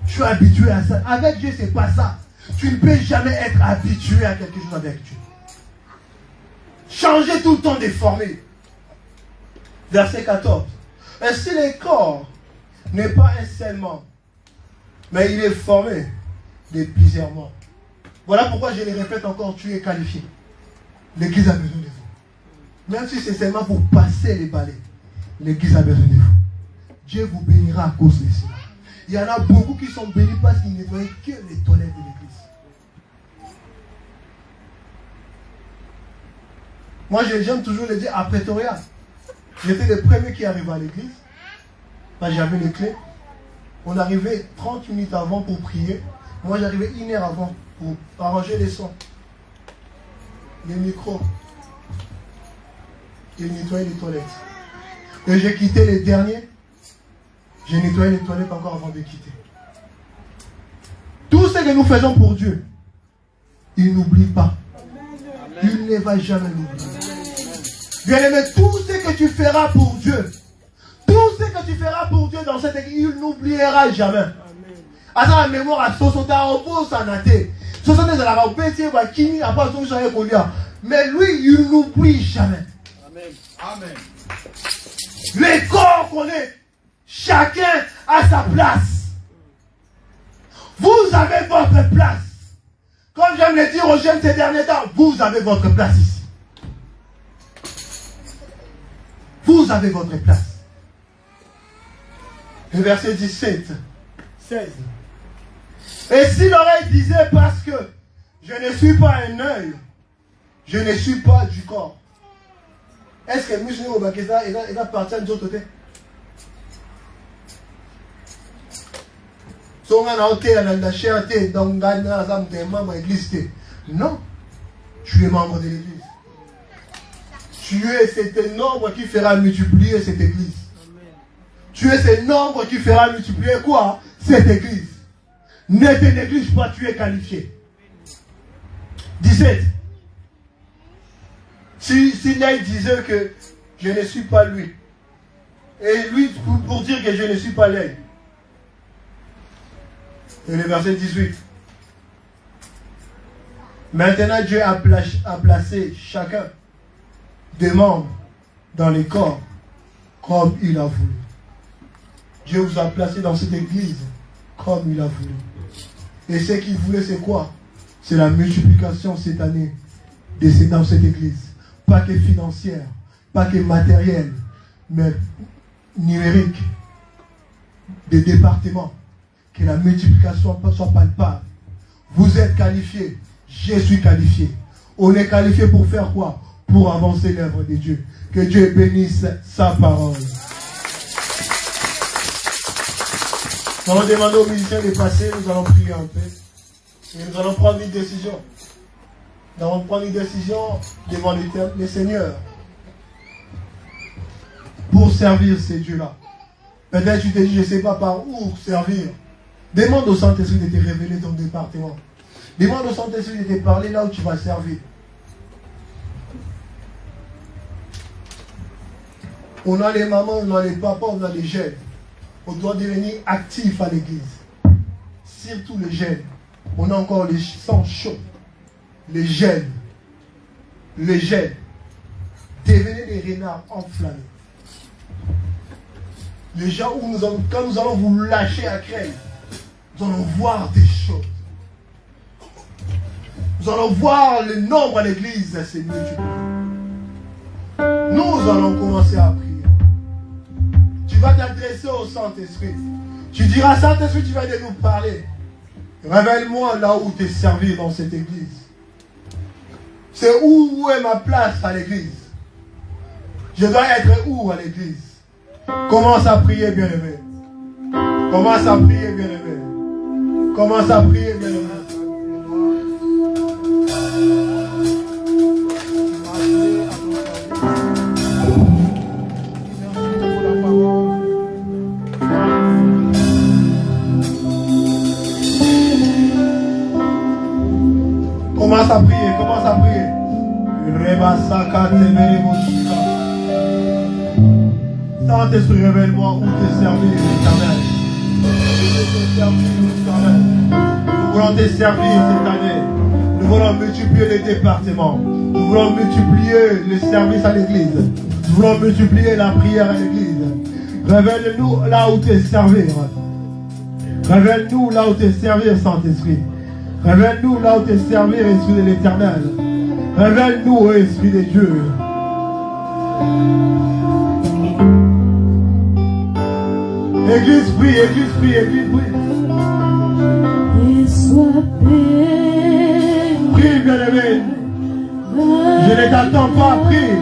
Je suis habitué à ça. Avec Dieu, c'est pas ça. Tu ne peux jamais être habitué à quelque chose avec Dieu. Changer tout le temps de formule. Verset 14. Ainsi le corps n'est pas un seul membre, mais il est formé de plusieurs membres. Voilà pourquoi je le répète encore, tu es qualifié. L'église a besoin de vous. Même si c'est seulement pour passer les balais, l'église a besoin de vous. Dieu vous bénira à cause de cela. Il y en a beaucoup qui sont bénis parce qu'ils nettoient que les toilettes de l'église. Moi, j'aime toujours le dire à Pretoria. J'étais le premier qui arrivait à l'église. J'avais les clés. On arrivait 30 minutes avant pour prier. Moi, j'arrivais 1 heure avant pour arranger les sons, les micros, et nettoyer les toilettes. Et j'ai quitté les derniers. J'ai nettoyé les toilettes encore avant de quitter. Tout ce que nous faisons pour Dieu, il n'oublie pas. Il ne va jamais l'oublier. Bien-aimé, tout ce que tu feras pour Dieu, tout ce que tu feras pour Dieu dans cette église, il n'oubliera jamais. Asa la mémoire à Sosota, au Sanate. Sosota de la Raupétie, Kini, à part son chien Kolia. Mais lui, il n'oublie jamais. Amen. Amen. Les corps qu'on est, chacun a sa place. Vous avez votre place. Comme j'aime le dire aux jeunes ces derniers temps, vous avez votre place ici. Vous avez votre place. Le verset 17, 16. Et si l'oreille disait parce que je ne suis pas un œil, je ne suis pas du corps. Est-ce que Moussini Obakeza est parti à d'autres côtés? Non, tu es membre de l'église. Tu es cet nombre qui fera multiplier cette église. Tu es ce nombre qui fera multiplier quoi? Cette église. Ne te néglige pas, tu es qualifié. 17. Si Naï disait que je ne suis pas lui, et lui pour dire que je ne suis pas l'œil. Et le verset 18. Maintenant Dieu a placé chacun des membres dans les corps comme il a voulu. Dieu vous a placé dans cette église comme il a voulu. Et ce qu'il voulait, c'est quoi? C'est la multiplication cette année dans cette église. Pas que financière, pas que matérielle, mais numérique, des départements. Que la multiplication soit palpable. Vous êtes qualifiés, je suis qualifié. On est qualifié pour faire quoi? Pour avancer l'œuvre de Dieu. Que Dieu bénisse sa parole. Nous allons demander aux musiciens de passer, nous allons prier un peu. Et nous allons prendre une décision. Nous allons prendre une décision devant le Seigneur. Pour servir ces dieux-là. Peut-être tu te dis, je ne sais pas par où servir. Demande au Saint-Esprit de te révéler ton département. Demande au Saint-Esprit de te parler là où tu vas servir. On a les mamans, on a les papas, on a les jeunes. On doit devenir actif à l'église. Surtout les jeunes. On a encore les sangs chauds. Les jeunes. Les jeunes. Devenez des renards enflammés. Les gens où quand nous allons vous lâcher à Creil, nous allons voir des choses. Nous allons voir le nombre à l'église c'est multiplié. Nous allons commencer à prier. Tu vas t'adresser au Saint-Esprit. Tu diras, Saint-Esprit, tu vas nous parler. Révèle-moi là où tu es servi dans cette église. C'est où est ma place à l'église? Je dois être où à l'église? Commence à prier, bien-aimé. Commence à prier, bien-aimé. Commence à prier, bien-aimé. Commence à prier, commence à prier. Saint-Esprit, révèle-moi où te servir, l'éternel. Nous voulons te servir cette année. Nous voulons multiplier les départements. Nous voulons multiplier les services à l'église. Nous voulons multiplier la prière à l'église. Révèle-nous là où te servir. Révèle-nous là où te servir, Saint-Esprit. Révèle-nous là où te servir, Esprit de l'Éternel. Révèle-nous, Esprit de Dieu. Église prie, Église prie, Église prie. Et sois béni. Prie, bien-aimé. Je ne t'attends pas, prie.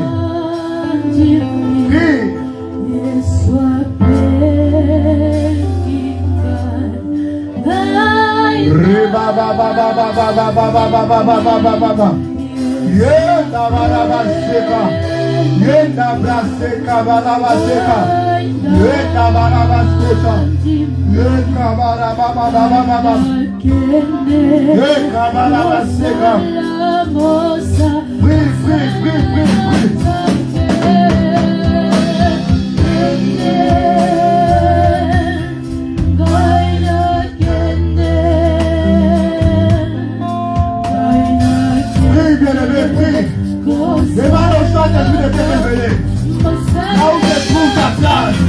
Prie. Demande au Saint-Esprit de te révéler. Là où se trouve ta place.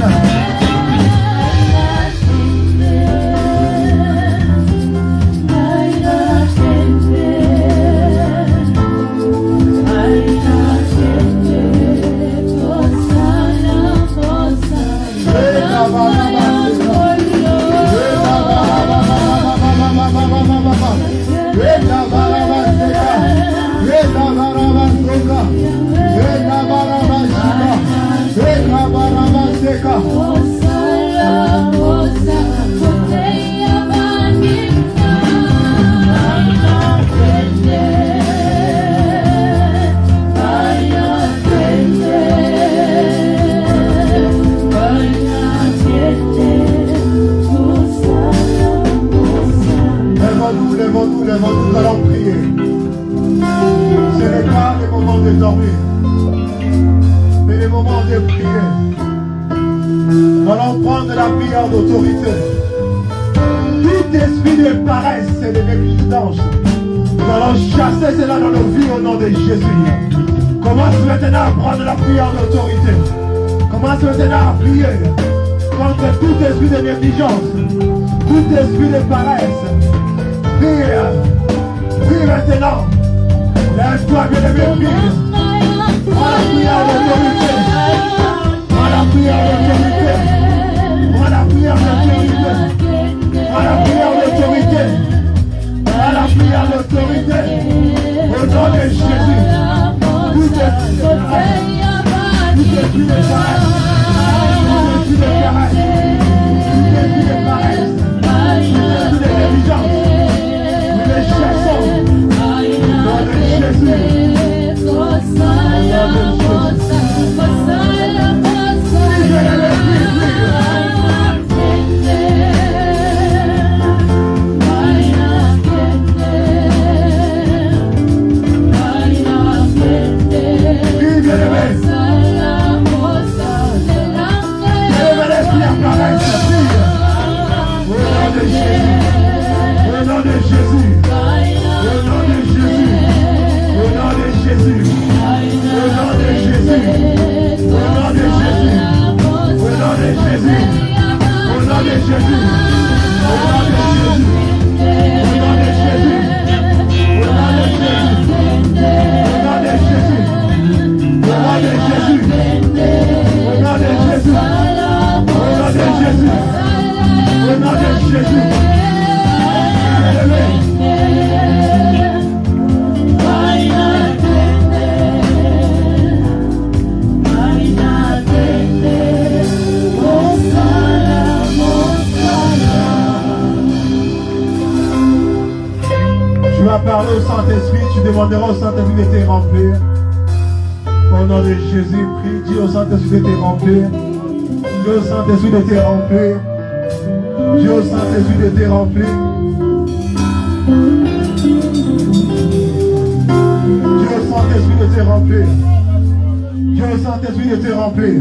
Lèvons-nous, nous allons prier. Ce n'est pas le moment de dormir, mais le moment de prier. Nous allons prendre la prière d'autorité. Tout esprit de paresse et de négligence, nous allons chasser cela dans nos vies au nom de Jésus. Commence maintenant à prendre la prière d'autorité. Commence maintenant à prier contre tout esprit de négligence, tout esprit de paresse. Prie, prie maintenant. Lève-toi, bien-aimé, prie. Prends la prière d'autorité. Prends la prière d'autorité. Prends la prière d'autorité. Prends la prière d'autorité. Prends la prière d'autorité. Au nom de Jésus. Tout esprit de paresse. Tout esprit de paresse. Tout esprit de paresse. Tout esprit de paresse. Tout esprit de négligence. Chassons dans le Jésus. Au nom de Jésus. Au nom de Jésus. Au nom de Jésus. Au nom de Jésus. Au nom de Jésus. Au nom de Jésus. Au nom de Jésus. Au nom de Jésus. Au nom de Jésus. Au nom de Jésus. Au nom de Jésus. Au nom de Jésus. Au nom de Jésus. Au nom de Jésus. Tu vas parler au Saint-Esprit, tu demanderas au Saint-Esprit de te remplir. Au nom de Jésus, prie, dis au Saint-Esprit de te remplir. Dis au Saint-Esprit de te remplir. Dis au Saint-Esprit de te remplir. Dis au Saint-Esprit de te remplir. Dis au Saint-Esprit de te remplir.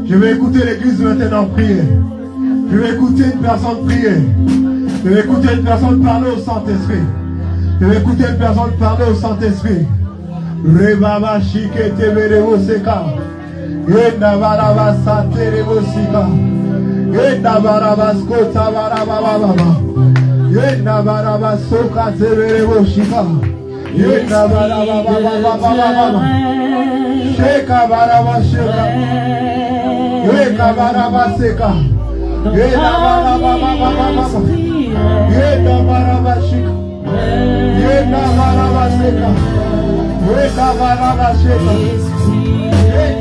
Je vais écouter l'église maintenant prier. Je vais écouter une personne prier. Je vais écouter une personne parler au Saint-Esprit. Je vais écouter une personne parler au Saint-Esprit. Rebaba shike teberevo seka. Yenda baraba saterevo sika. Yenda baraba skota baraba baba. Yenda baraba soka teberevo shika. Yenda baraba baba baba. Sheka baraba sheka. Yenda baraba seka. Yenda baraba baba. Yenda baraba shika. Yenda baraba seka. Oui, ça va, va, va, c'est